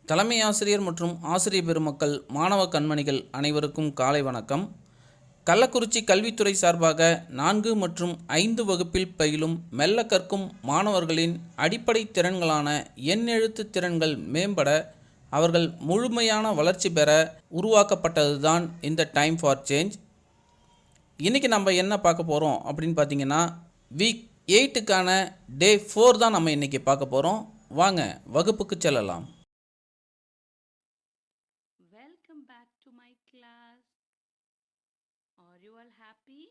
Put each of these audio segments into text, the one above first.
தலைமை ஆசிரியர் மற்றும் ஆசிரியர் பெருமக்கள், மாணவ கண்மணிகள் அனைவருக்கும் காலை வணக்கம். கள்ளக்குறிச்சி கல்வித்துறை சார்பாக 4 மற்றும் 5 வகுப்பில் பயிலும் மெல்ல கற்கும் மாணவர்களின் அடிப்படை திறன்களான எண்ணெழுத்து திறன்கள் மேம்பட, அவர்கள் முழுமையான வளர்ச்சி பெற உருவாக்கப்பட்டதுதான் இந்த டைம் ஃபார் சேஞ்ச். இன்றைக்கி நம்ம என்ன பார்க்க போகிறோம் அப்படின்னு பார்த்தீங்கன்னா, வீக் 8க்கான டே 4 தான் நம்ம இன்றைக்கி பார்க்க போகிறோம். வாங்க வகுப்புக்கு செல்லலாம். Welcome back to my class. Are you all happy?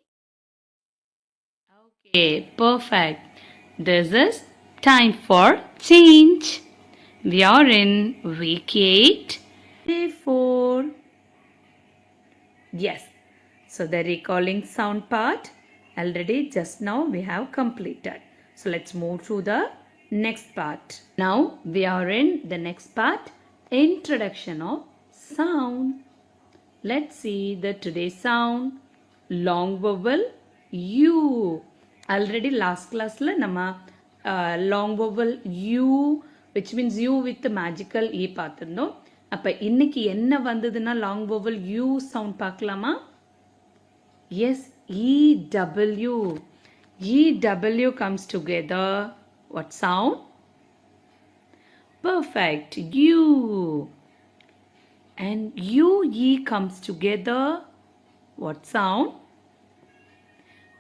Okay, perfect. This is time for change. We are in week 8, day 4. Yes, so the recalling sound part already just now we have completed. So let's move to the next part. Now we are in the next part, introduction of sound. Let's see the today's sound. Long vowel U. Already last class la nama long vowel U, which means U with the magical E பார்த்திருந்தோம். அப்ப இன்னைக்கு என்ன வந்ததுன்னா long vowel U sound பார்க்கலாமா? Yes, EW. EW comes together. What sound? Perfect. U. And UE comes together. What sound?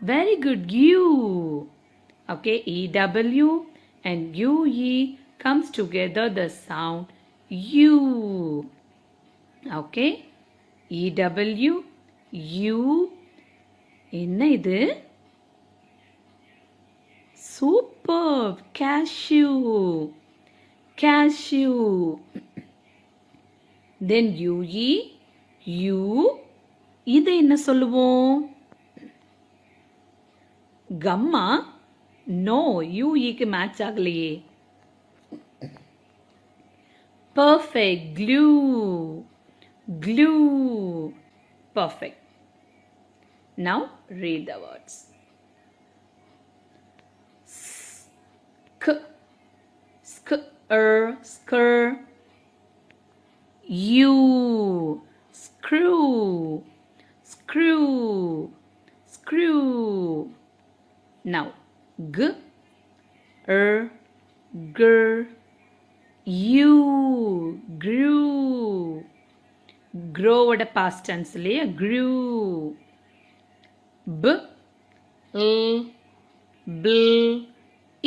Very good. U. Okay, EW and UE comes together, the sound U. Okay, EW, U. என்ன இது? Superb. Cashew. Cashew. Then UE, U. இதை என்ன சொல்லுவோம்? Comma? No, யூஇக்கு match ஆகலையே. Perfect. Clue. Clue. Perfect. Now read the words. Skr. You. Screw. Screw. Screw. Now gr. You. Grew. Grow at a past tense liya. Grew.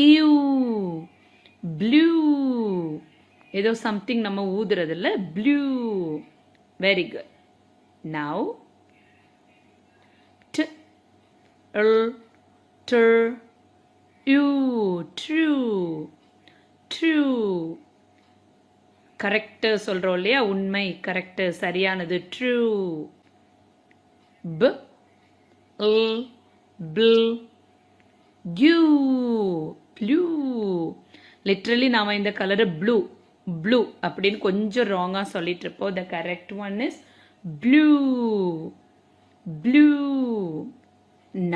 You. Blue. ஏதோ something நம்ம ஊதுறதில்ல. Blue. Very good. Now true. Correct சொல்றோம் இல்லையா? உண்மை, correct, சரியானது. True. blue. Literally நாம இந்த கலரை blue அப்படின்னு கொஞ்சம் ராங்கா சொல்லிட்டு இருப்போம். The correct one is blue.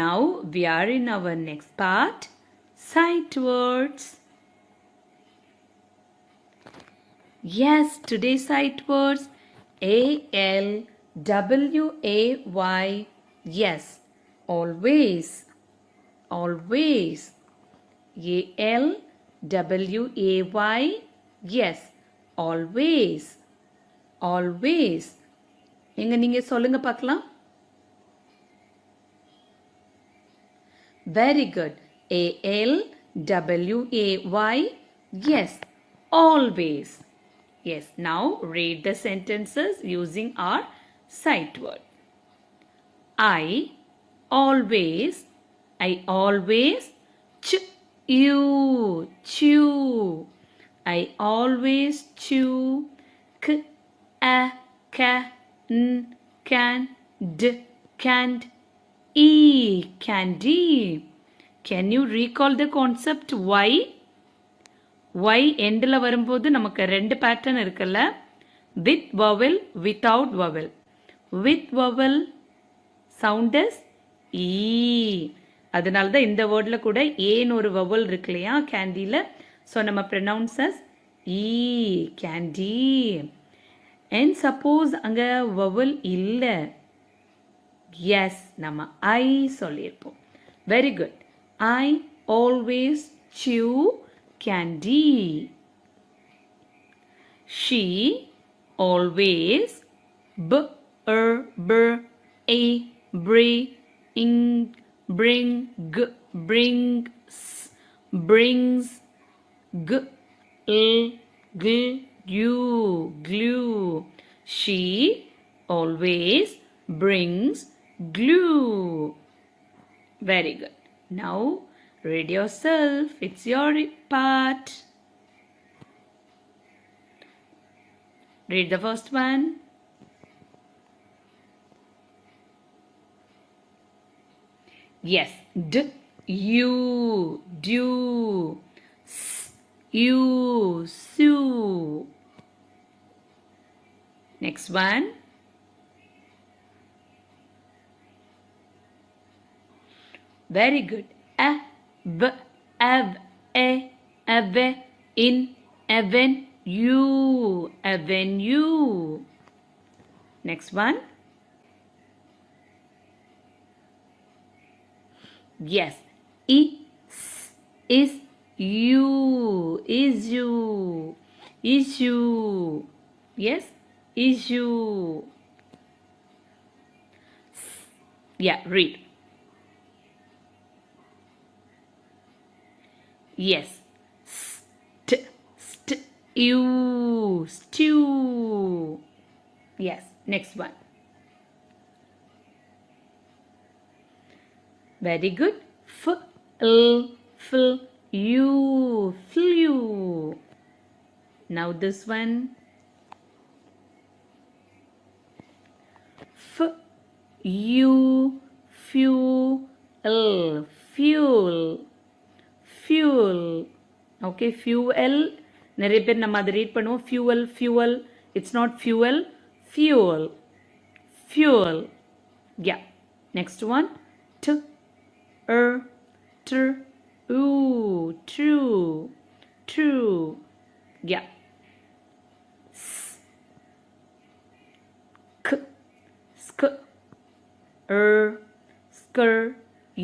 Now we are in our next part, sight words. Yes, today's sight words ALWAY. Yes, always. ALWAY. Yes, always. எங்க நீங்க சொல்லுங்க பார்க்கலாம். Very good. ALWAY. Yes, always. Yes, now read the sentences using our sight word. I alwaw. Chew. I always chew. Can't. Candy. Can you recall the concept why? Y எண்டில் வரும்போது நமக்கு 2 pattern இருக்குல்ல. With vowel, without vowel. With vowel sound is E. அதனால தான் இந்த வேர்டில் கூட ஏன்னு ஒரு vowel இருக்கு இல்லையா கேண்டியில். ஸோ நம்ம pronounce as E, candy. And suppose அங்க vowel இல்ல. Yes, நம்ம I சொல்லியிருப்போம். Very good. I always chew candy. She always brings glue. She always brings glue. Very good. Now read yourself. It's your part. Read the first one. Yes. You, do. You, sue. Next one. Very good. In, avenue. Next one. Yes. Is you. Issue. Yes. Issue. Yeah, read. Yes. Stew. Yes. Next one. Very good. Fill you. Now this one. Fuel. Okay, fuel. நிறைய பேர் நம்ம அதை read பண்ணுவோம். fuel. It's not fuel. Fuel. Yeah. Next one. True. Yeah.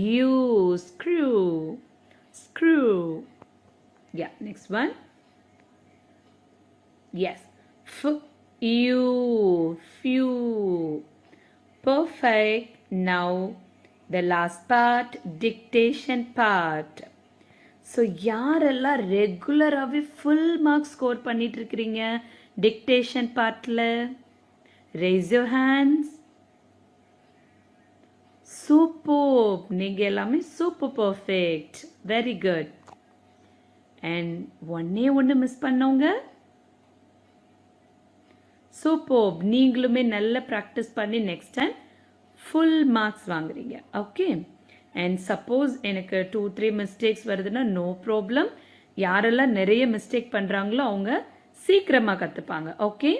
You, screw. Yeah, next one. Yes. Few. Perfect. Now the last part, dictation part. So யாரெல்லாம் ரெகுலராகவே full marks score பண்ணிட்டு இருக்கிறீங்க dictation பார்ட்டில்? raise your hands. Super, நீங்கள் எல்லாமே super perfect. Very good. And ஒன்று miss பண்ணவங்க? Super, நீங்களுமே நல்ல ப்ராக்டிஸ் பண்ணி நெக்ஸ்ட் டைம் ஃபுல் மார்க்ஸ் வாங்குறீங்க. ஓகே. அண்ட் சப்போஸ் எனக்கு 2-3 மிஸ்டேக்ஸ் வருதுன்னா நோ ப்ராப்ளம். யாரெல்லாம் நிறைய மிஸ்டேக் பண்ணுறாங்களோ அவங்க சீக்கிரமாக கற்றுப்பாங்க. ஓகே.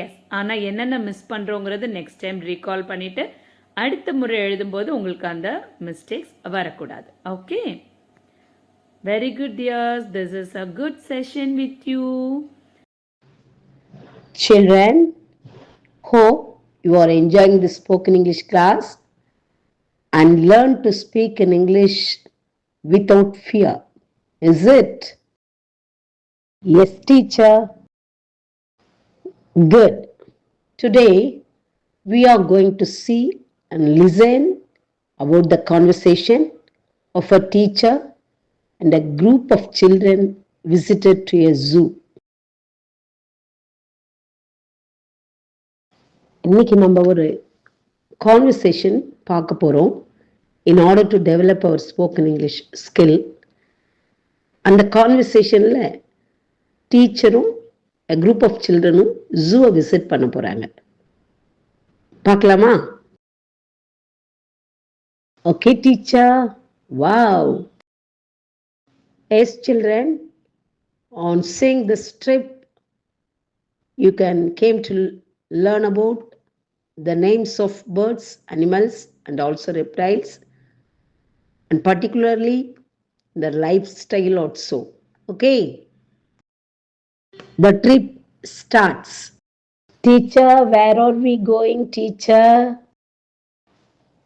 எஸ், ஆனால் என்னென்ன மிஸ் பண்ணுறோங்கிறது நெக்ஸ்ட் டைம் ரீகால் பண்ணிவிட்டு அடுத்த முறை எழுதும்போது உங்களுக்கு அந்த மிஸ்டேக்ஸ் வரக்கூடாது. Okay. Very good dears, this is a good session with you. Children, hope you are enjoying the spoken English class and learn to speak in English without fear. Is it? Yes, teacher. Good. Today, we are going to see and listen about the conversation of a teacher and a group of children visited to a zoo. இன்னைக்கு நம்ம ஒரு conversation பார்க்க போகிறோம் in order to develop our spoken English skill. அந்த கான்வர்சேஷனில் டீச்சரும் a group of சில்ட்ரனும் ஜூவை விசிட் பண்ண போகிறாங்க. பார்க்கலாமா? Okay teacher. Wow. Yes children, on seeing this trip you came to learn about the names of birds, animals and also reptiles, and particularly the lifestyle also. Okay. The trip starts. Teacher, where are we going, teacher?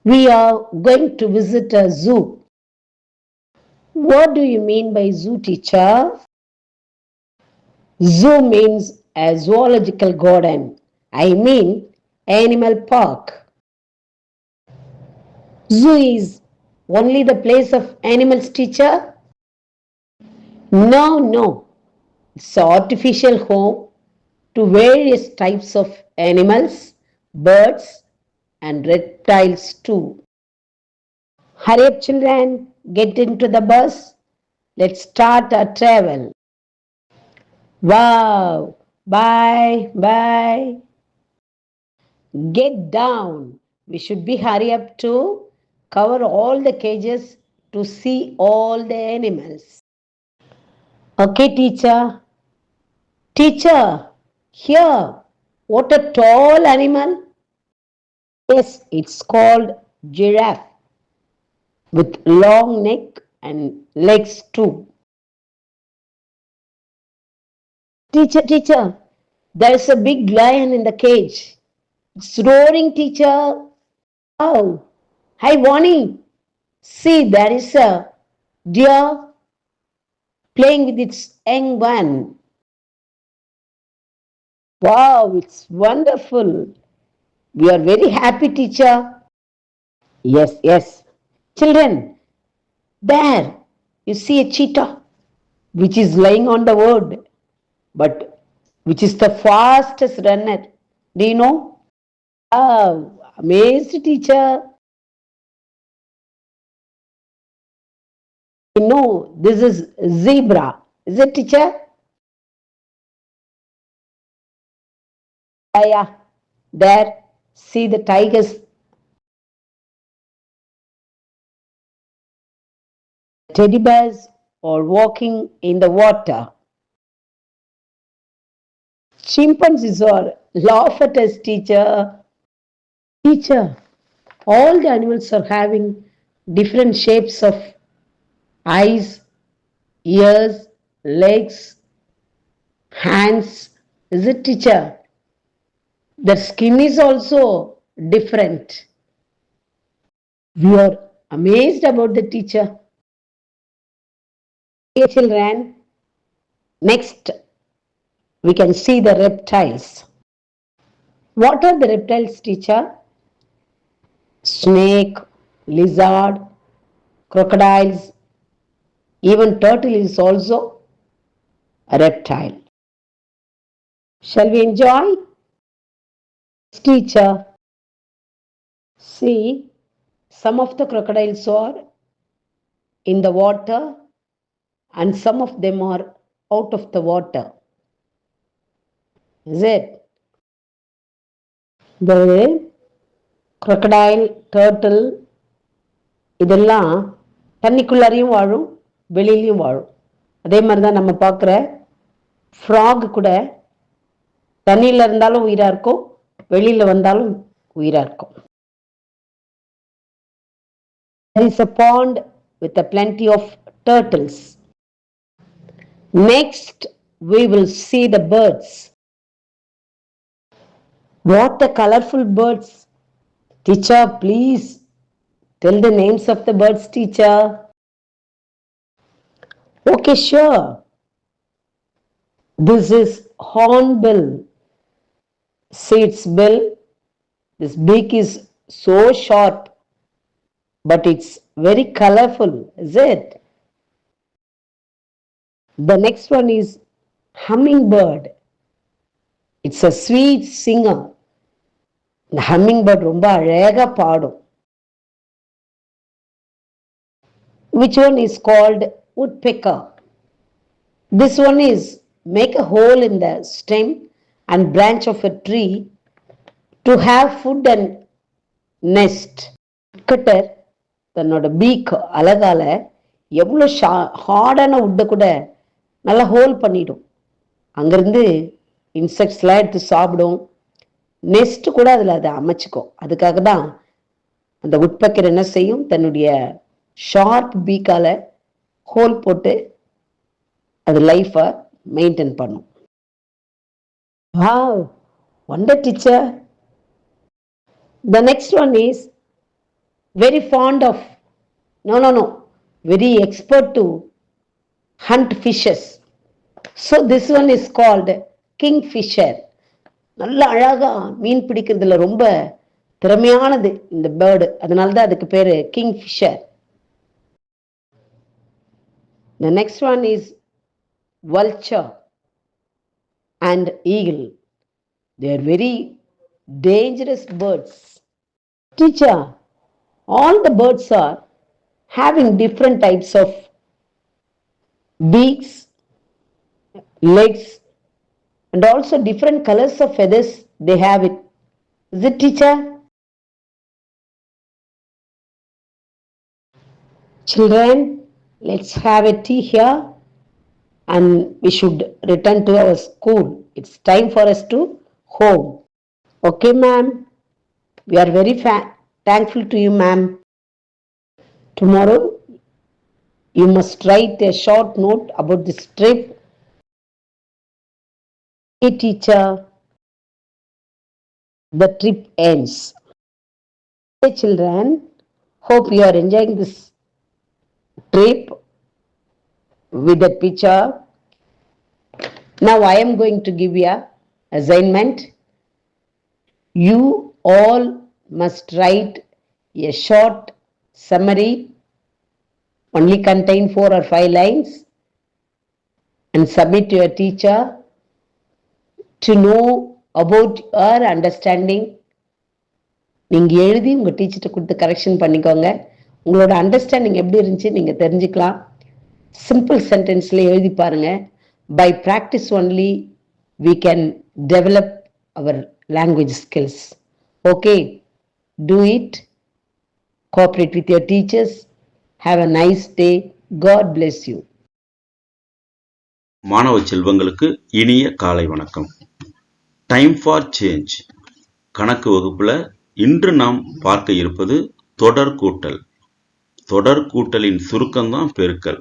We are going to visit a zoo. What do you mean by zoo, teacher? Zoo means a zoological garden. I mean animal park. Zoo is only the place of animals, teacher? No. It's an artificial home to various types of animals, birds, and reptiles too. Hurry up, children. Get into the bus. Let's start our travel. Wow. Bye. Get down. We should be hurry up to cover all the cages to see all the animals. Okay, teacher. Teacher, here. What a tall animal. Yes, it's called giraffe with long neck and legs too. Teacher, there's a big lion in the cage. It's roaring, teacher. Oh, hi, Bonnie. See, there is a deer playing with its young one. Wow, it's wonderful. We are very happy, teacher. Yes. Children, there you see a cheetah which is lying on the road, but which is the fastest runner. Do you know? Oh, amazed, teacher. You know, this is zebra. Is it, teacher? Yeah. There, see the tigers. Teddy bears are walking in the water. Chimpanzees are laugh at us, teacher. Teacher, all the animals are having different shapes of eyes, ears, legs, hands. Is it, teacher? Their skin is also different. We are amazed about the teacher. Okay, children. Next, we can see the reptiles. What are the reptiles, teacher? Snake, lizard, crocodiles, even turtle is also a reptile. Shall we enjoy? Teacher, see, some of the crocodiles are in the water and some of them are out of the water. Is it? The crocodile, turtle, இதெல்லாம் தண்ணிக்குள்ளாரையும் வாழும் வெளியிலையும் வாழும். அதே மாதிரி தான் நம்ம பார்க்குற frock கூட தண்ணியில் இருந்தாலும் உயிராக இருக்கும், வெளியில் வந்தாலும் உயிராக இருக்கும். There is a pond with a plenty of turtles. Next, we will see the birds. What a colorful birds. Teacher, please tell the names of the birds, teacher. Okay, sure. This is hornbill. See its bill? This beak is so sharp, but it's very colorful, is it? The next one is hummingbird. It's a sweet singer. The hummingbird ரொம்ப அழகா பாடும். Which one is called woodpecker? This one is make a hole in the stem and branch of a tree to have food and nest. Woodcutter தன்னோட peak அழகால எவ்வளோ ஹார்டான உட்டை கூட நல்லா whole பண்ணிடும். அங்கேருந்து இன்செக்ட்ஸ்லாம் எடுத்து சாப்பிடும். நெஸ்ட் கூட அதில் அதை அமைச்சிக்கும். அதுக்காக தான் அந்த உட்பக்கர் என்ன செய்யும், தன்னுடைய ஷார்ப் பீக்கால் ஹோல் போட்டு அது லைஃப்பை மெயின்டைன் பண்ணும். Wow, wonder teacher. The next one is very fond of, no, very expert to hunt fishes. So this one is called kingfisher. நல்ல அழகா மீன் பிடிக்கிறதுல ரொம்ப திறமையானது இந்த பேர்டு, அதனால தான் அதுக்கு பேரு kingfisher. The next one is vulture and eagle. They are very dangerous birds. Teacher, all the birds are having different types of beaks, legs, and also different colors of feathers they have it. Is it, teacher? Children, let's have a tea here and we should return to our school. It's time for us to home. Okay, ma'am. We are very thankful to you, ma'am. Tomorrow, you must write a short note about this trip. Hey, teacher. The trip ends. Hey, children. Hope you are enjoying this trip with the picture. Now I am going to give you an assignment. You all must write a short summary, only contain 4 or 5 lines, and submit to your teacher to know about your understanding. நீங்க எழுதி உங்க டீச்சர்கிட்ட கொடுத்து correction பண்ணிக்கோங்க. உங்களோட understanding எப்படி இருந்துச்சு நீங்க தெரிஞ்சுக்கலாம். சிம்பிள் சென்டென்ஸ்ல எழுதி பாருங்க. By practice only we can develop our language skills. Okay, do it. Cooperate with your teachers. Have a nice day. God bless you. மாணவ செல்வங்களுக்கு இனிய காலை வணக்கம். டைம் ஃபார் சேஞ்ச் கணக்கு வகுப்புல இன்று நாம் பார்க்க இருப்பது தொடர் கூட்டல். தொடர் கூட்டலின் சுருக்கம்தான் பெருக்கல்.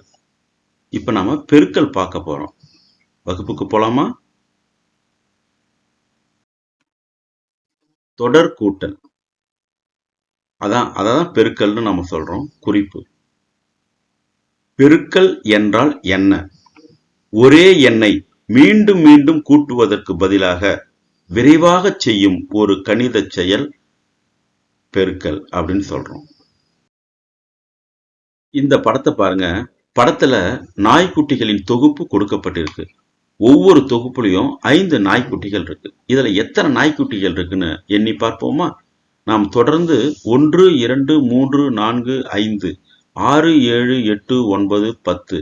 இப்ப நாம பெருக்கல் பார்க்க போறோம். வகுப்புக்கு போலாமா? தொடர் கூட்டல் அதான் பெருக்கல்னு நம்ம சொல்றோம். குறிப்பு: பெருக்கல் என்றால் என்ன? ஒரே எண்ணை மீண்டும் மீண்டும் கூட்டுவதற்கு பதிலாக விரைவாக செய்யும் ஒரு கணித செயல் பெருக்கல் அப்படின்னு சொல்றோம். இந்த படத்தை பாருங்க. படத்துல நாய்க்குட்டிகளின் தொகுப்பு கொடுக்கப்பட்டிருக்கு. ஒவ்வொரு தொகுப்புலையும் 5 நாய்க்குட்டிகள் இருக்கு. இதுல எத்தனை நாய்க்குட்டிகள் இருக்குன்னு எண்ணி பார்ப்போமா? நாம் தொடர்ந்து 1, 2, 3, 4, 5, 6, 7, 8, 9, 10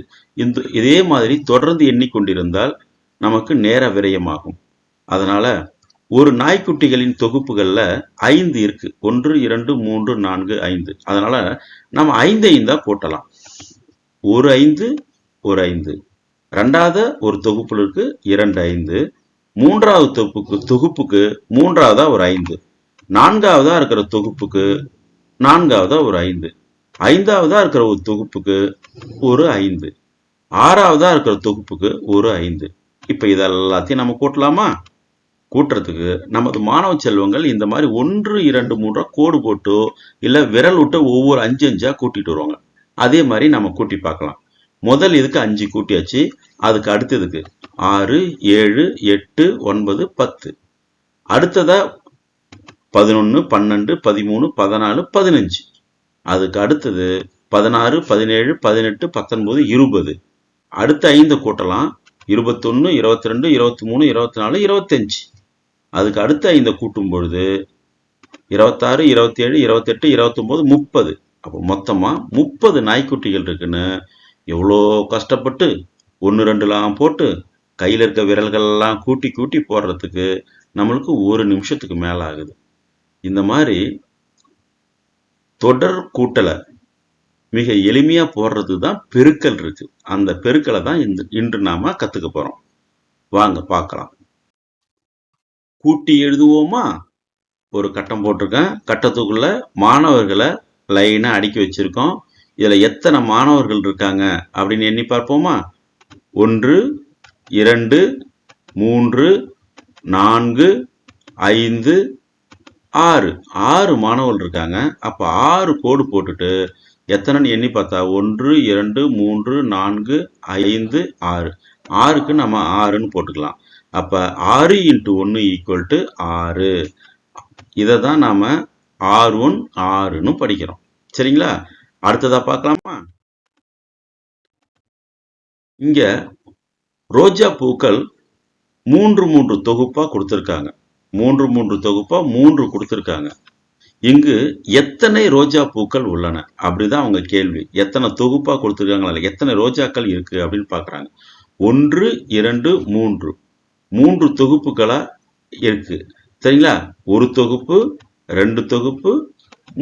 இதே மாதிரி தொடர்ந்து எண்ணிக்கொண்டிருந்தால் நமக்கு நேர விரயமாகும். அதனால ஒரு நாய்க்குட்டிகளின் தொகுப்புகள்ல 5 இருக்கு. 1, 2, 3, 4, 5. அதனால நம்ம 5 தான் கூட்டலாம். ஒரு 5, ஒரு 5. ரெண்டாவது ஒரு தொகுப்புல இருக்கு 2 5. மூன்றாவது தொகுப்புக்கு மூன்றாவதா ஒரு 5. நான்காவதா இருக்கிற தொகுப்புக்கு நான்காவதா ஒரு 5. ஐந்தாவதா இருக்கிற ஒரு தொகுப்புக்கு ஒரு 5. ஆறாவதா இருக்கிற தொகுப்புக்கு ஒரு 5. இப்ப இதெல்லாத்தையும் நம்ம கூட்டலாமா? கூட்டுறதுக்கு நமது மாணவ செல்வங்கள் இந்த மாதிரி 1, 2, 3 கோடு போட்டோ இல்ல விரல் விட்டு ஒவ்வொரு 5 5 கூட்டிட்டு வருவாங்க. அதே மாதிரி நம்ம கூட்டி பார்க்கலாம். முதல் இதுக்கு 5 கூட்டியாச்சு. அதுக்கு அடுத்ததுக்கு 6, 7, 8, 9, 10. அடுத்ததா 11, 12, 13, 14, 15. அதுக்கு அடுத்தது 16, 17, 18, 19, 20. அடுத்த 5 கூட்டலாம். 21, 22, 23, 24, 25. அதுக்கு அடுத்த 5 கூட்டும் பொழுது 26, 27, 28, 29, 30. அப்போ மொத்தமா 30 நாய்க்குட்டிகள் இருக்குன்னு எவ்வளோ கஷ்டப்பட்டு 1 2 போட்டு கையில் இருக்க விரல்கள் எல்லாம் கூட்டி கூட்டி போடுறதுக்கு நம்மளுக்கு 1 நிமிஷத்துக்கு மேல ஆகுது. இந்த மாதிரி தொடர் கூட்டலை மிக எளிமையா போடுறது தான் பெருக்கல் இருக்கு. அந்த பெருக்கலை தான் இன்று நாம கத்துக்க போறோம். வாங்க பார்க்கலாம். கூட்டி எழுதுவோமா? ஒரு கட்டம் போட்டிருக்கேன். கட்டத்துக்குள்ள மாணவர்களை லைனா அடுக்கி வச்சிருக்கோம். இதுல எத்தனை மாணவர்கள் இருக்காங்க அப்படின்னு எண்ணி பார்ப்போமா? 1, 2, 3, 4 5 6 6 மாணவர்கள் இருக்காங்க. அப்ப 6 கோடு போட்டுட்டு எத்தனைன்னு எண்ணி பார்த்தா 1 2 3 4 5 6 6க்கு நம்ம 6ன்னு போட்டுக்கலாம். அப்ப 6 × 1 = 6. இதை தான் நாம R1 6ன்னு படிக்கிறோம். சரிங்களா? அடுத்ததா பார்க்கலாமா? இங்க ரோஜா பூக்கள் 3 தொகுப்பா கொடுத்திருக்காங்க. 3 தொகுப்பா 3 கொடுத்திருக்காங்க. இங்கு எத்தனை ரோஜா பூக்கள் உள்ளன அப்படிதான் அவங்க கேள்வி. எத்தனை தொகுப்பா கொடுத்திருக்காங்களா, எத்தனை ரோஜாக்கள் இருக்கு அப்படின்னு பாக்குறாங்க. 1 2 3 3 தொகுப்புகளா இருக்கு. சரிங்களா? ஒரு தொகுப்பு, 2 தொகுப்பு,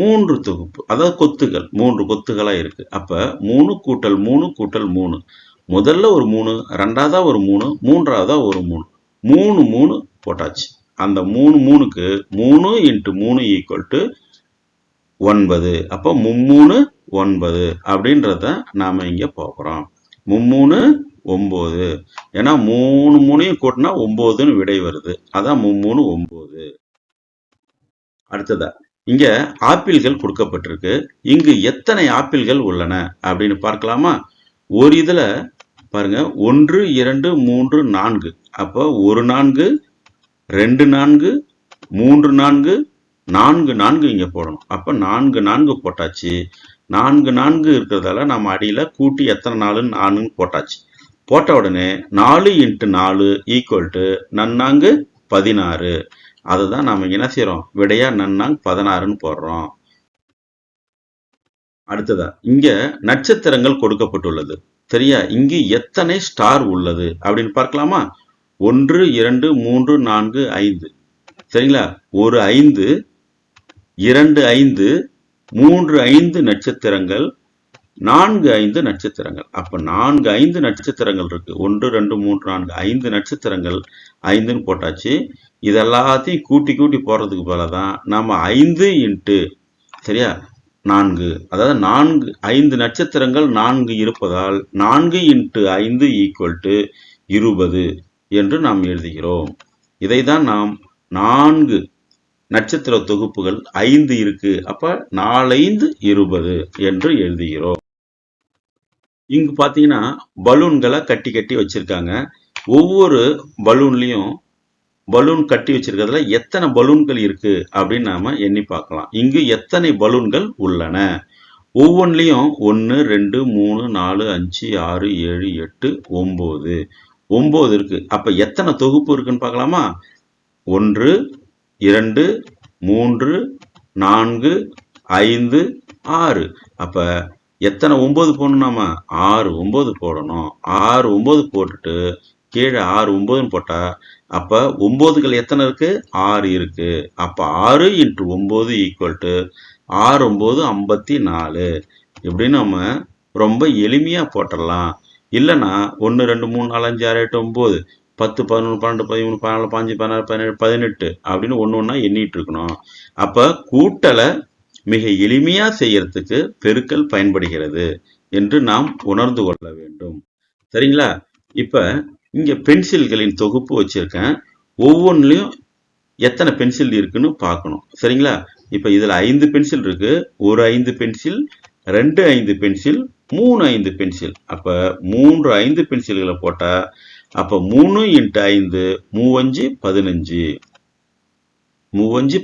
3 தொகுப்பு, அதாவது கொத்துகள் 3 கொத்துகளா இருக்கு. அப்ப 3 × 3 × 3, முதல்ல ஒரு 3, ரெண்டாவதா ஒரு 3, மூன்றாவதா ஒரு 3, 3 போட்டாச்சு. அந்த 3க்கு 3 × 3 = 9. அப்ப 3 9 அப்படின்றத நாம இங்க பார்க்கிறோம். 3 9. ஏன்னா 3 கூட்டினா 9ன்னு விடை வருது. அதான் 3 9. அடுத்ததா இங்க ஆப்பிள்கள் கொடுக்கப்பட்டிருக்கு. இங்கு எத்தனை ஆப்பிள்கள் உள்ளன அப்படின்னு பார்க்கலாமா? ஒரு இதுல பாருங்க 1 2 3 4. அப்ப 1 4, 2 4, 3 4, 4 4 இங்க போடணும். அப்ப 4 4 போட்டாச்சு. 4 4 இருக்கிறதால நம்ம அடியில கூட்டி எத்தனை 4ன்னு போட்டாச்சு. போட்ட உடனே 4 × 4 = நன்னாங்கு 16. அதுதான் நாம என்ன செய்யறோம்? விடையா நன்னாங் 16ன்னு போடுறோம். அடுத்ததா இங்க நட்சத்திரங்கள் கொடுக்கப்பட்டுள்ளது. சரியா? இங்கு எத்தனை ஸ்டார் உள்ளது அப்படின்னு பார்க்கலாமா? 1 2 3 4 5. சரிங்களா? ஒரு 5, 2 5, 3 5 நட்சத்திரங்கள், 4 5 நட்சத்திரங்கள். அப்ப 4 5 நட்சத்திரங்கள் இருக்கு. 1 2 3 4 5 நட்சத்திரங்கள் 5ன்னு போட்டாச்சு. இது எல்லாத்தையும் கூட்டி போடுறதுக்கு பதிலாதான் நாம 5 × சரியா 4, அதாவது 5 நட்சத்திரங்கள் 4 இருப்பதால் 4 × 5 = 20 என்று நாம் எழுதுகிறோம். இதைதான் நாம் 4 நட்சத்திர தொகுப்புகள் 5 இருக்கு. அப்ப 4 5 20 என்று எழுதுகிறோம். இங்கு பாத்தீங்கன்னா பலூன்களை கட்டி வச்சிருக்காங்க. ஒவ்வொரு பலூன்லயும் பலூன் கட்டி வச்சிருக்கிறதுல எத்தனை பலூன்கள் இருக்கு அப்படின்னு நாம எண்ணி பார்க்கலாம். இங்கு எத்தனை பலூன்கள் உள்ளன? ஒவ்வொன்றிலையும் 1 2 3 4 5 6 7 8 9 9 இருக்கு. அப்ப எத்தனை தொகுப்பு இருக்குன்னு பார்க்கலாமா? 1 2 3 4 5 6. அப்ப எத்தனை 9 போடணும்? நாம 6 9 போடணும். 6 9 போட்டுட்டு கீழே 6 9ன்னு போட்டா அப்ப 9கள் எத்தனை இருக்கு? 6 இருக்கு. அப்ப 6 × 9 = 6 9 54. இப்படின்னு நம்ம ரொம்ப எளிமையா போட்டுடலாம். இல்லைன்னா 1 2 3 4 5 6 8 9 10 11 12 13 14 15 16 17 18 அப்படின்னு ஒண்ணா எண்ணிட்டு இருக்கணும். அப்ப கூட்டலை மிக எளிமையா செய்யறதுக்கு பெருக்கல் பயன்படுகிறது என்று நாம் உணர்ந்து கொள்ள வேண்டும். சரிங்களா? இப்ப இங்க பென்சில்களின் தொகுப்பு வச்சிருக்கேன். ஒவ்வொன்றிலையும் எத்தனை பென்சில் இருக்குன்னு பார்க்கணும். சரிங்களா? இப்ப இதுல 5 பென்சில் இருக்கு. ஒரு 5 பென்சில், 2 5 பென்சில், 3 5 பென்சில். அப்ப 3 5 பென்சில்களை போட்டா அப்ப 3 × 5 3 5 15 15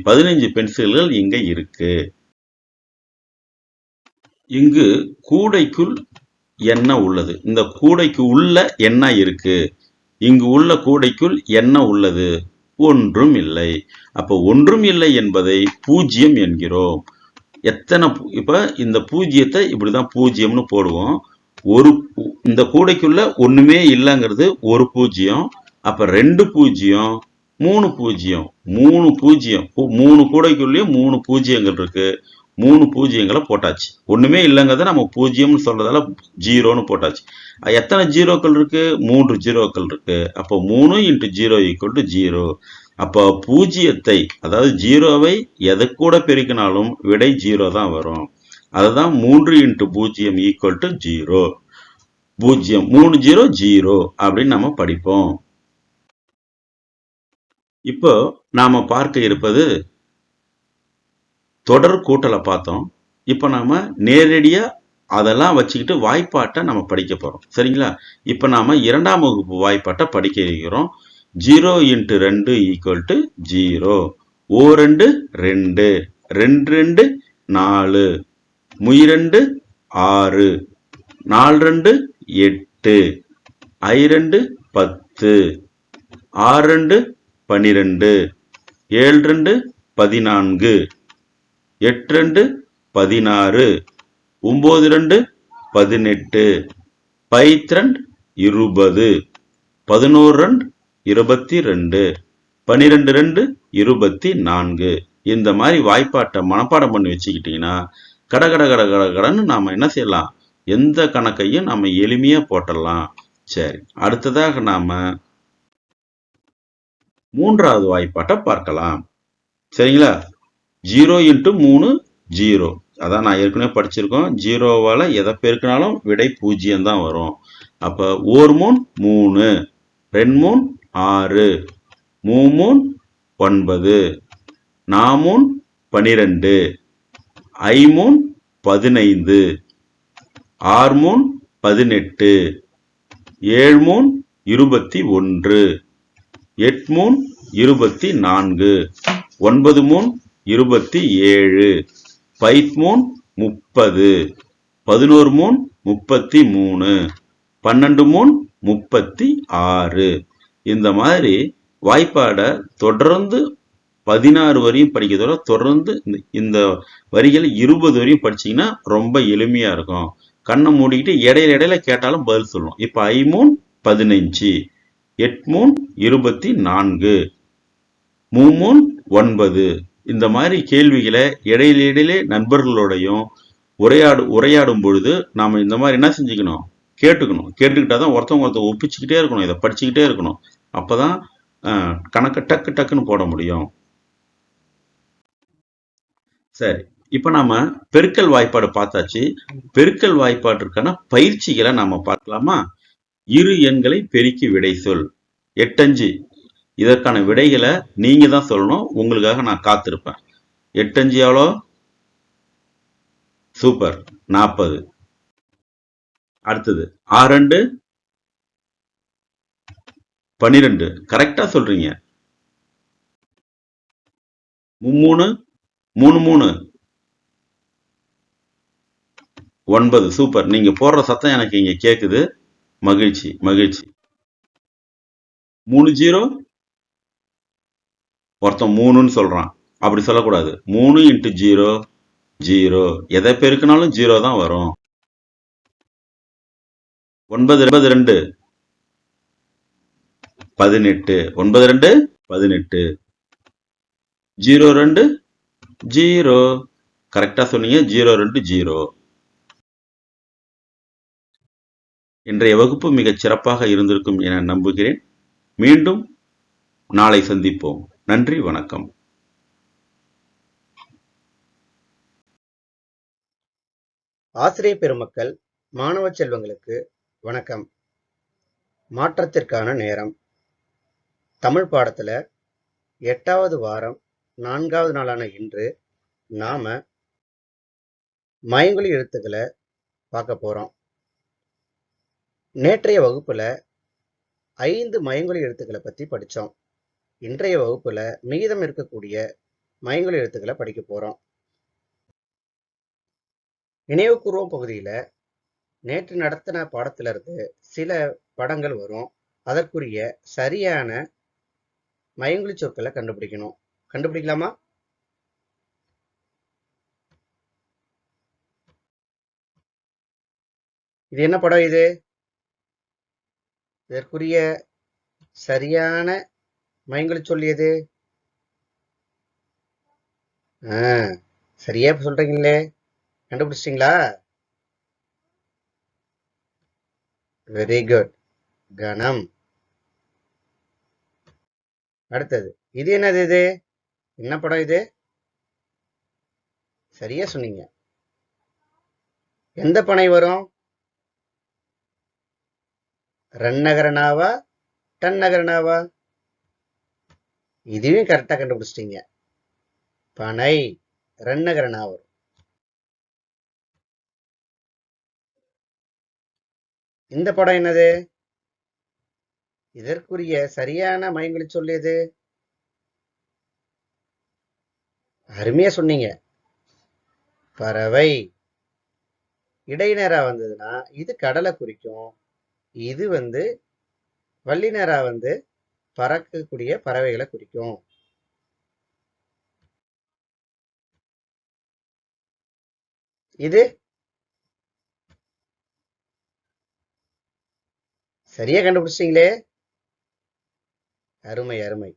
15 பென்சில்கள் இங்க இருக்கு. இங்கு கூடைக்குள் என்ன உள்ளது? இந்த கூடைக்கு உள்ள என்ன இருக்கு? இங்கு உள்ள கூடைக்குள் என்ன உள்ளது? ஒன்றும் இல்லை. அப்ப ஒன்றும் இல்லை என்பதை 0 என்கிறோம். எத்தனை இப்ப இந்த 0த்தை இப்படிதான் 0ன்னு போடுவோம். இந்த கூடைக்குள்ள ஒண்ணுமே இல்லைங்கிறது ஒரு 0. அப்ப 2 0, 3 0, 3 0. 3 கூடைக்குள்ளேயும் 3 பூஜ்ஜியங்கள் இருக்கு. 3 பூஜ்ஜியங்களை போட்டாச்சு. ஒண்ணுமே இல்லைங்கிறத நம்ம 0ன்னு சொல்றதால 0ன்னு போட்டாச்சு. எத்தனை 0க்கள் இருக்கு? 3 0க்கள் இருக்கு. அப்போ 3 × 0 = 0. அப்போ 0த்தை, அதாவது 0வை எதை கூட பெருக்கினாலும் விடை 0 தான் வரும். அதுதான் 3 × 0 = 0. 0 3 0 0 அப்படின்னு நம்ம படிப்போம். இப்போ நாம பார்க்க இருப்பது தொடர் கூட்டலை பார்த்தோம். இப்போ நாம நேரடியா அதெல்லாம் வச்சுக்கிட்டு வாய்ப்பாட்டை நம்ம படிக்க போறோம். சரிங்களா? இப்போ நாம 2ஆம் வகுப்பு வாய்ப்பாட்டை படிக்க இருக்கிறோம். 0 × 2 = 0. ஓ 2 2, 2 2 4, முய் 2 6, 4 2 8, ஐ 2 10, 6 2 12, 7 2 14, 8 2 16, 9 2 18, 5 2 20, 11 22, 12 24. இந்த மாதிரி வாய்ப்பாட்டை மனப்பாடம் பண்ணி வச்சுக்கிட்டீங்கன்னா கட கட கட கட கடன்னு நாம என்ன செய்யலாம், எந்த கணக்கையும் நம்ம எளிமையா போட்டுடலாம். சரி, அடுத்ததாக நாம 3வது வாய்ப்பாட்டை பார்க்கலாம். சரிங்களா? 0 × 3 0. அதான் நான் ஏற்கனவே படிச்சிருக்கோம். 0வால எதை பெருக்கினாலும் விடை 0 தான் வரும். அப்ப 1 3 3, 2 3 6, 3 3 9, 4 12, 5 15, 6 18, 7 21, 8 24, 9 27, 5 30, 11 33, 12 36. இந்த மாதிரி வாய்ப்பாடை தொடர்ந்து 16 வரையும் படிக்கிறதோட தொடர்ந்து இந்த வரிகள் 20 வரையும் படிச்சீங்கன்னா ரொம்ப எளிமையா இருக்கும். கண்ணை மூடிக்கிட்டு இடையில இடையில கேட்டாலும் பதில் சொல்லணும். இப்ப 5 15, 8 24, 3 9. இந்த மாதிரி கேள்விகளை இடையில இடையிலே நண்பர்களோடையும் உரையாடும் பொழுது நாம இந்த மாதிரி என்ன செஞ்சுக்கணும், கேட்டுக்கிட்டாதான் ஒருத்தவங்க ஒப்பிச்சுக்கிட்டே இருக்கணும், இதை படிச்சுக்கிட்டே இருக்கணும். அப்பதான் கணக்கு டக்கு டக்குன்னு போட முடியும். சரி, இப்ப நாம பெருக்கல் வாய்ப்பாடு பார்த்தாச்சு. பெருக்கல் வாய்ப்பாட்டிற்கான பயிற்சிகளை நாம பார்க்கலாமா? இரு எண்களை பெருக்கி விடை சொல். 8 5. இதற்கான விடைகளை நீங்க தான் சொல்லணும். உங்களுக்காக நான் காத்திருப்பேன். 8 5 எவ்வளோ? சூப்பர், 40. அடுத்தது 6 2 12. கரெக்டா சொல்றீங்க. 3 3 9. சூப்பர். நீங்க போடுற சத்தம் எனக்கு இங்க கேக்குது. மகிழ்ச்சி மகிழ்ச்சி. 3 0. ஒருத்தன் 3ன்னு சொல்றான். அப்படி சொல்லக்கூடாது. 3 × 0 0. எதை பெருக்கினாலும் 0 தான் வரும். 9 2 18. 9 2 18. 0 2 0. கரெக்டா சொன்னீங்க. 0 2 0. இன்றைய வகுப்பு மிகச் சிறப்பாக இருந்திருக்கும் என நம்புகிறேன். மீண்டும் நாளை சந்திப்போம். நன்றி, வணக்கம். ஆசிரியர் பெருமக்கள், மாணவ செல்வங்களுக்கு வணக்கம். மாற்றத்திற்கான நேரம். தமிழ் பாடத்துல 8வது வாரம் 4வது நாளான இன்று நாம மயங்கொலி எழுத்துக்களை பார்க்க போறோம். நேற்றைய வகுப்புல 5 மயங்கொலி எழுத்துக்களை பத்தி படிச்சோம். இன்றைய வகுப்புல மீதம் இருக்கக்கூடிய மயங்கொலி எழுத்துக்களை படிக்க போறோம். நினைவுக்கூர்வம் பகுதியில நேற்று நடத்தின பாடத்துல இருந்து சில படங்கள் வரும். அதற்குரிய சரியான மயங்கொலி சொற்களை கண்டுபிடிக்கணும். கண்டுபிடிக்கலாமா? இது என்ன படம்? இது இதற்குரிய சரியான மயங்கொலி சொல் எது? சரியா சொல்றீங்களே, கண்டுபிடிச்சிட்டீங்களா? Very good. கணம். அடுத்தது இது என்னது? இது என்ன படம்? இது சரியா சொன்னீங்க. எந்த பனை வரும்? ரன்னகரனாவா டன்னகரனாவா? இதுவும் கரெக்டா கண்டுபிடிச்சிட்டீங்க. பனை ரன்னகரனா வரும். இந்த படம் என்னது? இதற்குரிய சரியான மயங்கொலி சொல் எது? அருமையா சொன்னீங்க, பறவை. இடைநேரா வந்ததுன்னா இது கடலை குறிக்கும், இது வள்ளி நேரா பறக்கக்கூடிய பறவைகளை குறிக்கும். இது சரியா கண்டுபிடிச்சிட்டீங்களே, அருமை அருமை.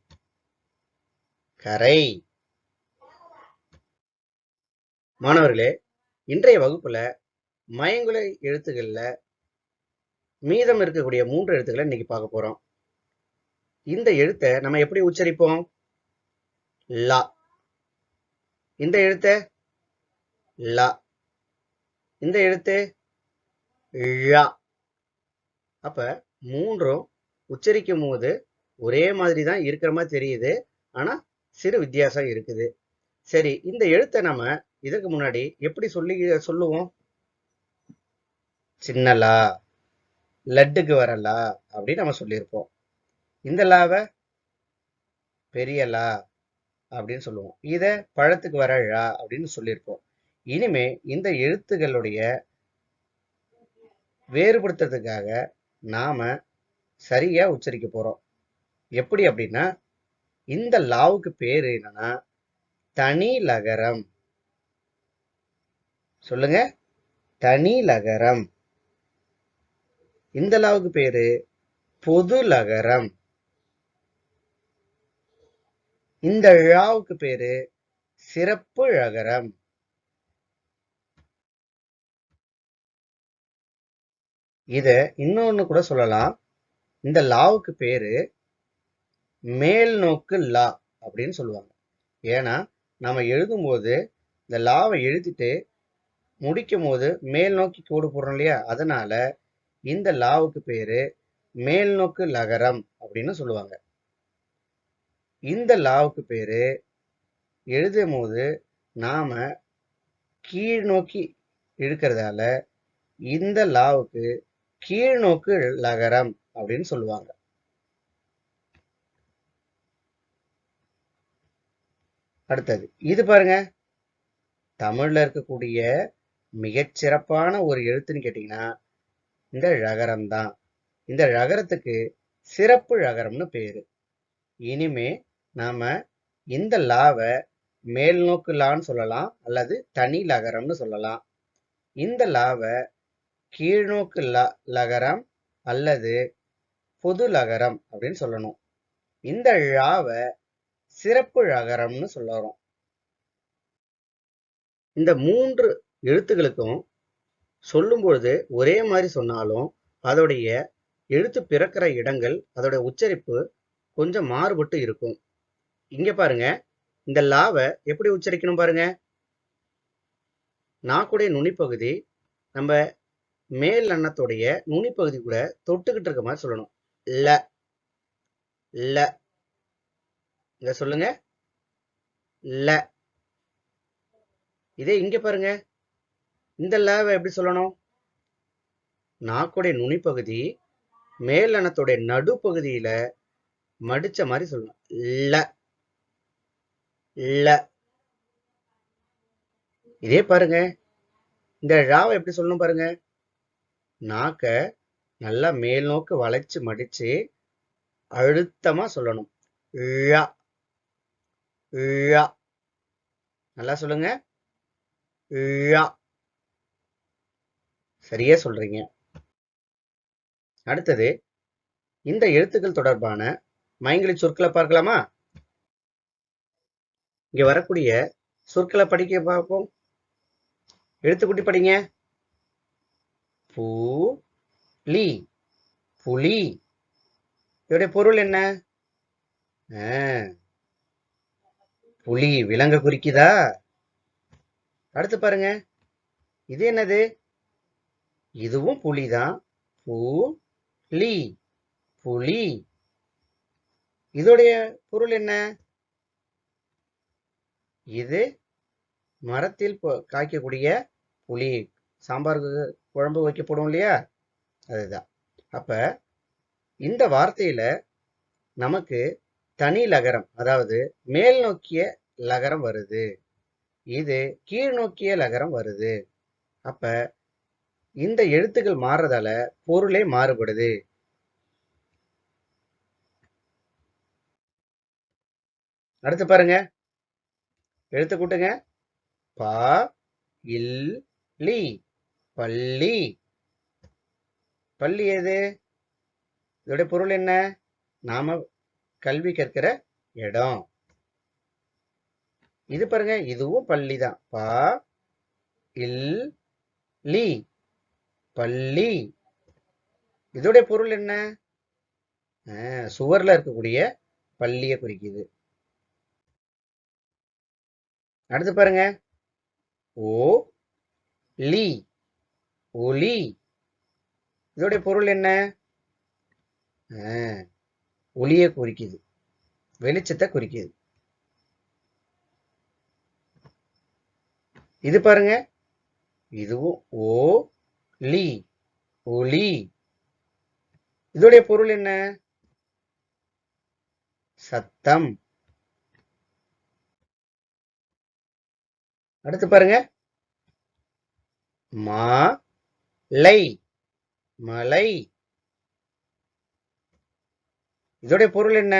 கரை. மாணவர்களே, இன்றைய வகுப்புல மயங்குலை எழுத்துக்கள்ல மீதம் இருக்கக்கூடிய 3 எழுத்துக்களை இன்னைக்கு பார்க்க போறோம். இந்த எழுத்தை நம்ம எப்படி உச்சரிப்போம்? லா. இந்த எழுத்த லா. இந்த எழுத்து ழா. அப்ப 3ம் உச்சரிக்கும் போது ஒரே மாதிரி தான் இருக்கிற மாதிரி தெரியுது, ஆனா சிறு வித்தியாசம் இருக்குது. சரி, இந்த எழுத்தை நம்ம இதுக்கு முன்னாடி எப்படி சொல்லுவோம்? சின்னலா, லட்டுக்கு வரலா அப்படின்னு நம்ம சொல்லியிருப்போம். இந்த லாவை பெரியலா அப்படின்னு சொல்லுவோம். இத பழத்துக்கு வரழா அப்படின்னு சொல்லியிருப்போம். இனிமே இந்த எழுத்துக்களுடைய வேறுபடுத்துறதுக்காக நாம சரியா உச்சரிக்க போறோம். எப்படி அப்படின்னா, இந்த லாவுக்கு பேரு என்னன்னா தனி லகரம். சொல்லுங்க, தனி லகரம். இந்த லாவுக்கு பேரு பொது லகரம். இந்த ழாவுக்கு பேரு சிறப்பு ழகரம். இத இன்னொன்னு கூட சொல்லலாம். இந்த லாவுக்கு பேரு மேல் நோக்கு லா அப்படின்னு சொல்லுவாங்க. ஏன்னா நம்ம எழுதும்போது இந்த லாவை எழுதிட்டு முடிக்கும் போது மேல் நோக்கி கோடு போடுறோம் இல்லையா, அதனால இந்த லாவுக்கு பேரு மேல் நோக்கு லகரம் அப்படின்னு சொல்லுவாங்க. இந்த லாவுக்கு பேரு எழுதும் போது நாம கீழ் நோக்கி இழுக்கிறதால இந்த லாவுக்கு கீழ் நோக்கு லகரம் அப்படின்னு சொல்லுவாங்க. அடுத்தது இது பாருங்க, தமிழ்ல இருக்கக்கூடிய மிகச்சிறப்பான ஒரு எழுத்துன்னு கேட்டீங்கன்னா இந்த ழகரம் தான். இந்த ழகரத்துக்கு சிறப்பு ழகரம்னு பேரு. இனிமே நாம இந்த லாவை மேல் நோக்கு லான்னு சொல்லலாம், அல்லது தனி லகரம்னு சொல்லலாம். இந்த லாவை கீழ்நோக்கு லகரம் அல்லது பொது லகரம் அப்படின்னு சொல்லணும். இந்த ழாவை சிறப்பு ழகரம்னு சொல்லறோம். இந்த 3 எழுத்துக்களுக்கும் சொல்லும்பொழுது ஒரே மாதிரி சொன்னாலும் அதோடைய எழுத்து பிறக்கிற இடங்கள், அதோட உச்சரிப்பு கொஞ்சம் மாறுபட்டு இருக்கும். இங்க பாருங்க, இந்த லாவை எப்படி உச்சரிக்கணும் பாருங்க. நாக்குடைய நுனிப்பகுதி நம்ம மேல் அன்னத்துடைய நுனிப்பகுதி கூட தொட்டுக்கிட்டு இருக்க மாதிரி சொல்லணும். ல ல. இங்க சொல்லுங்க, ல. இதே இங்க பாருங்க, இந்த லாவை எப்படி சொல்லணும்? நாக்குடைய நுனிப்பகுதி மேல் அன்னத்துடைய நடுப்பகுதியில மடிச்ச மாதிரி சொல்லணும். ல ல. இதே பாருங்க, இந்த ழாவை எப்படி சொல்லணும் பாருங்க. நாக்க நல்லா மேல் நோக்கு வளைச்சு மடிச்சு அழுத்தமா சொல்லணும். ழ ழ. நல்லா சொல்லுங்க, ழ. சரியா சொல்றீங்க. அடுத்தது இந்த எழுத்துக்கள் தொடர்பான மயங்கொலி சொற்களை பார்க்கலாமா? இங்க வரக்கூடிய சொற்களை படிக்க பார்ப்போம். எழுத்துக்குட்டி படிங்க. புலி. புலி. இதோடைய பொருள் என்ன? புலி விலங்க குறிக்குதா? அடுத்து பாருங்க, இது என்னது? இதுவும் புலிதான். புலி. புலி. இதோடைய பொருள் என்ன? இது மரத்தில் காய்க்கக்கூடிய புளி. சாம்பாருக்கு குழம்பு வைக்கப்படும் இல்லையா, அதுதான். அப்ப இந்த வார்த்தையில நமக்கு தனி லகரம், அதாவது மேல் நோக்கிய லகரம் வருது, இது கீழ் நோக்கிய லகரம் வருது. அப்ப இந்த எழுத்துக்கள் மாறுறதால பொருளே மாறுபடுது. அடுத்து பாருங்க, எழுத்து கூட்டுங்க. ப இல் லி, பள்ளி. பள்ளி எது? இதோட பொருள் என்ன? நாம கல்வி கற்கிற இடம். இது பாருங்க, இதுவும் பள்ளி தான். ப இல் லி, பள்ளி. இதோட பொருள் என்ன? சுவர்ல இருக்கக்கூடிய பள்ளியை குறிக்குது. அடுத்து பாருங்க, ஓ லி, ஒளி. இதோட பொருள் என்ன? ஒளியை குறிக்குது, வெளிச்சத்தை குறிக்குது. இது பாருங்க, இதுவும் ஓ லி, ஒளி. இதோடைய பொருள் என்ன? சத்தம். அடுத்து பாருங்க, மா லை, மலை. இதோடைய பொருள் என்ன?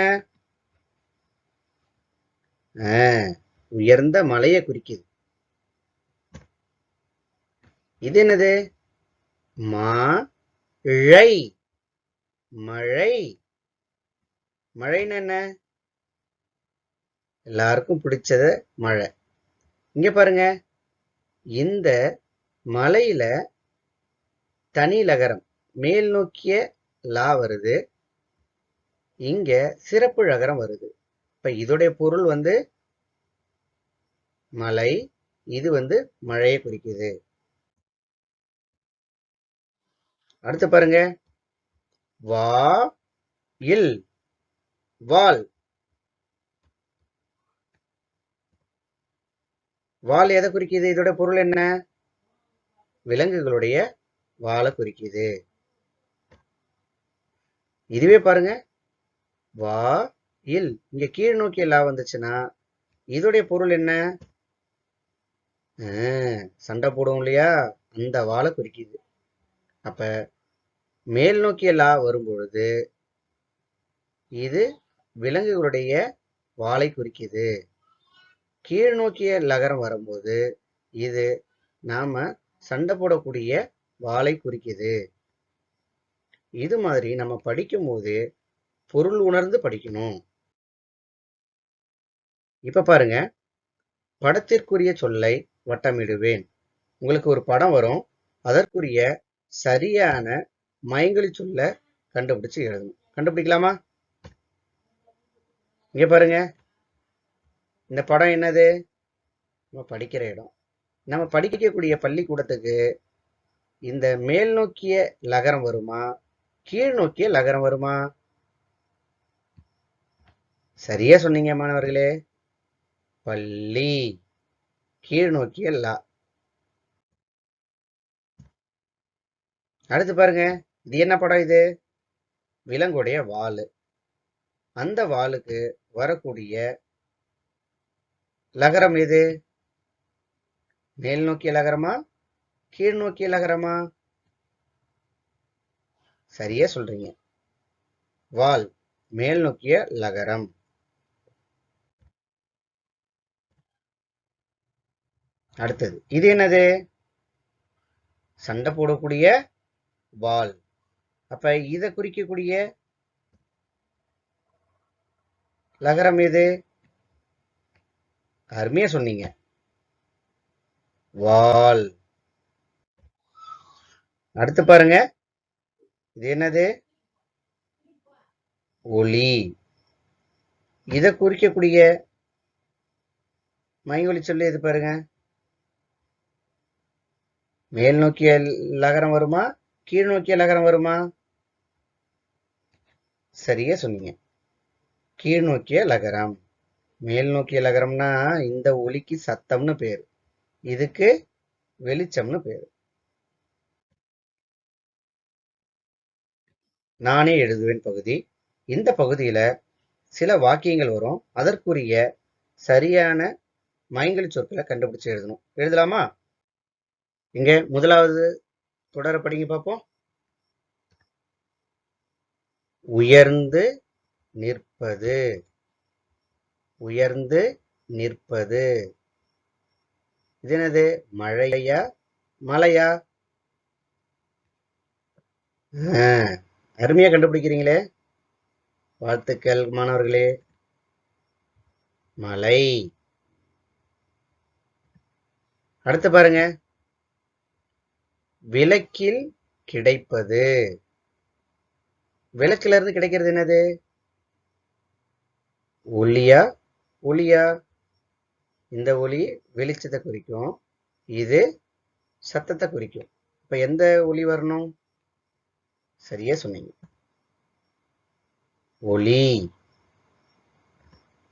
உயர்ந்த மலையை குறிக்குது. இது என்னது? மழை, மழை. மழைன்னு என்ன? எல்லாருக்கும் பிடிச்சது மழை. இங்க பாருங்க, இந்த மலையில தனி லகரம் மேல் நோக்கிய லா வருது, இங்க சிறப்பு லகரம் வருது. இப்ப இதோடைய பொருள் மலை, இது மழையை குறிக்குது. அடுத்து பாருங்க, வா இல், வால். வால் எதை குறிக்குது? இதோட பொருள் என்ன? விலங்குகளுடைய வாலை குறிக்குது. இதுவே பாருங்க, வா இல், இங்க கீழ் நோக்கிய லா வந்துச்சுன்னா இதோடைய பொருள் என்ன? சண்டை போடுவோம் இல்லையா, அந்த வாலை குறிக்குது. அப்ப மேல் நோக்கிய லா வரும்பொழுது இது விலங்குகளுடைய வாலை குறிக்குது. கீழ் நோக்கிய லகரம் வரும்போது இது நாம சண்டை போடக்கூடிய வாலை குறிக்குது. இது மாதிரி நம்ம படிக்கும் போது பொருள் உணர்ந்து படிக்கணும். இப்ப பாருங்க, படத்திற்குரிய சொல்லை வட்டமிடுவேன். உங்களுக்கு ஒரு படம் வரும், அதற்குரிய சரியான மயங்கொலி சொல்ல கண்டுபிடிச்சு எழுதணும். கண்டுபிடிக்கலாமா? இங்க பாருங்க, இந்த படம் என்னது? நம்ம படிக்கிற இடம். நம்ம படிக்கக்கூடிய பள்ளிக்கூடத்துக்கு இந்த மேல் நோக்கிய லகரம் வருமா, கீழ் நோக்கிய லகரம் வருமா? சரியா சொன்னீங்க மாணவர்களே, பள்ளி, கீழ் நோக்கிய லா. அடுத்து பாருங்க, இது என்ன படம்? இது விலங்குடைய வால். அந்த வாலுக்கு வரக்கூடிய லகரம் எது? மேல் நோக்கிய லகரமா, கீழ் நோக்கிய லகரமா? சரியா சொல்றீங்க, வால் மேல் நோக்கிய லகரம். அடுத்தது, இது என்னது? சண்டை போடக்கூடிய வால். அப்ப இதை குறிக்கக்கூடிய லகரம் எது? அருமையா சொன்னீங்க, வால். அடுத்து பாருங்க, இது என்னது? ஒளி. இதை குறிக்கக்கூடிய மையொலி சொல்லு எது? பாருங்க, மேல் நோக்கிய லகரம் வருமா, கீழ் நோக்கிய லகரம் வருமா? சரியா சொன்னீங்க, கீழ் நோக்கிய லகரம். மேல் நோக்கிய லகரம்னா இந்த ஒலிக்கு சத்தம்னு பேர், இதுக்கு வெளிச்சம்னு பேர். நானே எழுதுவேன் பகுதி. இந்த பகுதியில சில வாக்கியங்கள் வரும். அதற்குரிய சரியான மயங்கொலி சொற்களை கண்டுபிடிச்சு எழுதணும். எழுதலாமா? இங்க முதலாவது தொடர படிங்க பார்ப்போம். உயர்ந்து நிற்பது. உயர்ந்து நிற்பது. இது என்னது? மழையா மலையா? அருமையா கண்டுபிடிக்கிறீங்களே, வாழ்த்துக்கள் மாணவர்களே. மலை. அடுத்து பாருங்க, விளக்கில் கிடைப்பது. விளக்குல இருந்து கிடைக்கிறது என்னது? ஒளியா ஒளியா? இந்த ஒளி வெளிச்சத்தை குறிக்கும், இது சத்தத்தை குறிக்கும். இப்ப எந்த ஒளி வரணும்? சரியா சொன்னீங்க, ஒளி.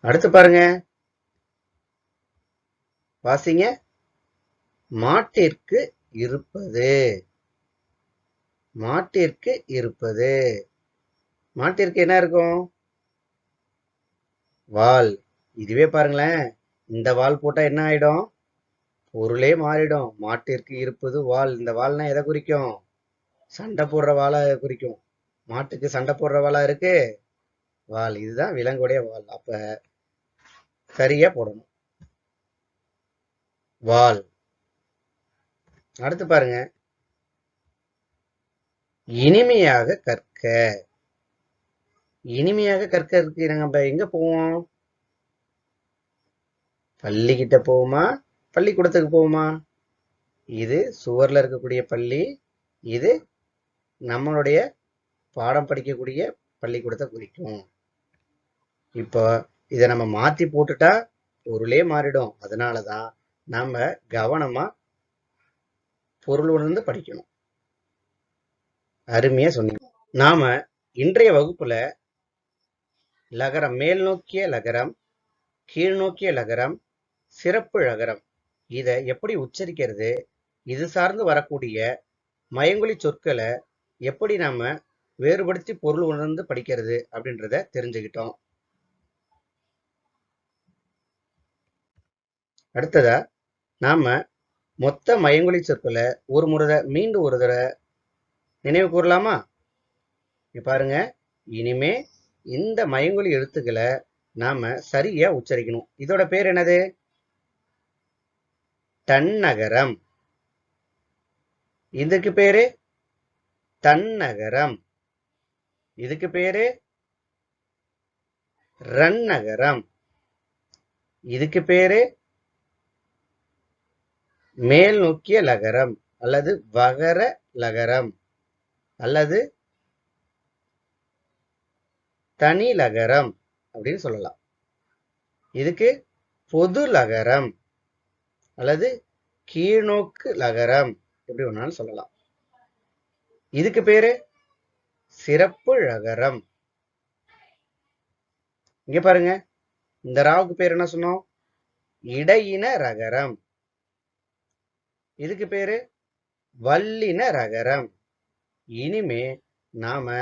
அடுத்து பாருங்க, வாசிங்க. மாட்டிற்கு இருப்பது. மாட்டிற்கு இருப்பது. மாட்டிற்கு என்ன இருக்கும்? வால். இதுவே பாருங்களேன், இந்த வால் போட்டா என்ன ஆயிடும்? பொருளே மாறிடும். மாட்டிற்கு இருப்பது வால். இந்த வால்னா எதை குறிக்கும்? சண்டை போடுற வாளை குறிக்கும். மாட்டுக்கு சண்டை போடுற வாளா இருக்கு வால். இதுதான் விலங்குடைய வால். அப்ப சரியா போடணும், வால். அடுத்து பாருங்க, இனிமையாக கற்க. இனிமையாக கற்கிறதுக்கு நம்ம எங்க போவோம்? பள்ளிக்கிட்ட போவோமா, பள்ளிக்கூடத்துக்கு போவோமா? இது சுவர்ல இருக்கக்கூடிய பள்ளி, இது நம்மளுடைய பாடம் படிக்கக்கூடிய பள்ளிக்கூடத்தை குறிக்கும். இப்போ இதை நம்ம மாத்தி போட்டுட்டா பொருளே மாறிடும். அதனாலதான் நாம கவனமா பொருள் உணர்ந்து படிக்கணும். அருமையா சொன்னீங்க. நாம இன்றைய வகுப்புல லகரம், மேல் நோக்கிய லகரம், கீழ் நோக்கிய லகரம், சிறப்பு லகரம், இதை எப்படி உச்சரிக்கிறது, இது சார்ந்து வரக்கூடிய மயங்கொலி சொற்களை எப்படி நாம வேறுபடுத்தி பொருள் உணர்ந்து படிக்கிறது அப்படின்றத தெரிஞ்சுக்கிட்டோம். அடுத்ததா நாம மொத்த மயங்கொலி சொற்களை ஒரு முறை மீண்டும் ஒரு தடவை நினைவு கூறலாமா? பாருங்க, இனிமே இந்த மயங்கொலி எழுத்துக்களை நாம சரியா உச்சரிக்கணும். இதோட பேர் என்னது? தன்னகரம். இதுக்கு பேரு தன்னகரம். இதுக்கு பேரு ரன்னகரம். இதுக்கு பேரு மேல் நோக்கிய லகரம் அல்லது வகர லகரம் அல்லது தனி லகரம் அப்படின்னு சொல்லலாம். இதுக்கு பொது லகரம் அல்லது கீழ்நோக்கு லகரம் எப்படி வேணாலும் சொல்லலாம். இதுக்கு பேரு சிறப்பு லகரம். இங்க பாருங்க, இந்த ராவுக்கு பேர் என்ன சொன்னோம்? இடையின ரகரம். இதுக்கு பேரு வல்லின ரகரம். இனிமே நாம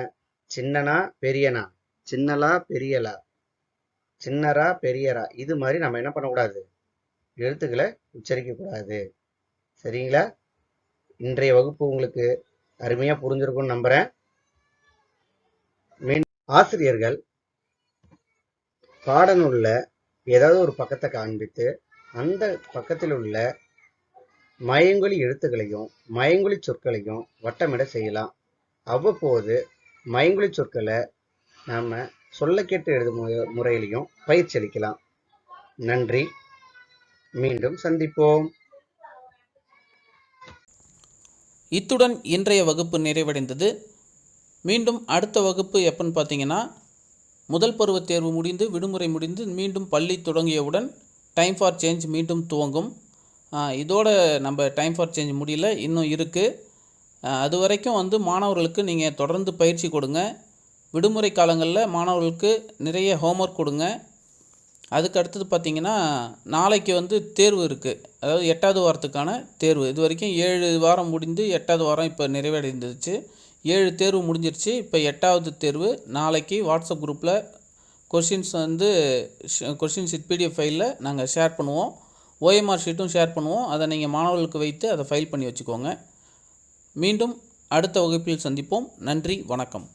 சின்னனா பெரியனா, சின்னலா பெரியலா, சின்னரா பெரியரா, இது மாதிரி நம்ம என்ன பண்ணக்கூடாது? எழுத்துக்களை உச்சரிக்க கூடாது. சரிங்களா? இன்றைய வகுப்பு உங்களுக்கு அருமையா புரிஞ்சிருக்கும்னு நம்புறேன். ஆசிரியர்கள் பாடநூல்ல ஏதாவது ஒரு பக்கத்தை காண்பித்து அந்த பக்கத்தில் உள்ள மயங்கொலி எழுத்துக்களையும் மயங்கொலி சொற்களையும் வட்டமிட செய்யலாம். அவ்வப்போது மயங்கொலி சொற்களை நாம சொல்ல கேட்டு எழுதும் முறையிலையும் பயிற்சி அளிக்கலாம். நன்றி, மீண்டும் சந்திப்போம். இத்துடன் இன்றைய வகுப்பு நிறைவடைந்தது. மீண்டும் அடுத்த வகுப்பு எப்போன்னு பார்த்தீங்கன்னா, முதல் பருவத் தேர்வு முடிந்து விடுமுறை முடிந்து மீண்டும் பள்ளி தொடங்கியவுடன் டைம் ஃபார் சேஞ்ச் மீண்டும் துவங்கும். இதோட நம்ம டைம் ஃபார் சேஞ்ச் முடியல, இன்னும் இருக்குது. அது வரைக்கும் மாணவர்களுக்கு நீங்கள் தொடர்ந்து பயிற்சி கொடுங்க. விடுமுறை காலங்களில் மாணவர்களுக்கு நிறைய ஹோம்ஒர்க் கொடுங்க. அதுக்கு அடுத்தது பார்த்திங்கன்னா நாளைக்கு வந்து தேர்வு இருக்குது. அதாவது 8வது வாரத்துக்கான தேர்வு. இது வரைக்கும் 7 வாரம் முடிந்து 8வது வாரம் இப்போ நிறைவடைந்துருச்சு. 7 தேர்வு முடிஞ்சிருச்சு. இப்போ 8வது தேர்வு. நாளைக்கு வாட்ஸ்அப் குரூப்பில் கொஷின்ஸ் வந்து கொஷின் ஷீட் PDF ஃபைலில் நாங்கள் ஷேர் பண்ணுவோம். OMR ஷீட்டும் ஷேர் பண்ணுவோம். அதை நீங்கள் மாணவர்களுக்கு வைத்து அதை ஃபைல் பண்ணி வச்சுக்கோங்க. மீண்டும் அடுத்த வகுப்பில் சந்திப்போம். நன்றி, வணக்கம்.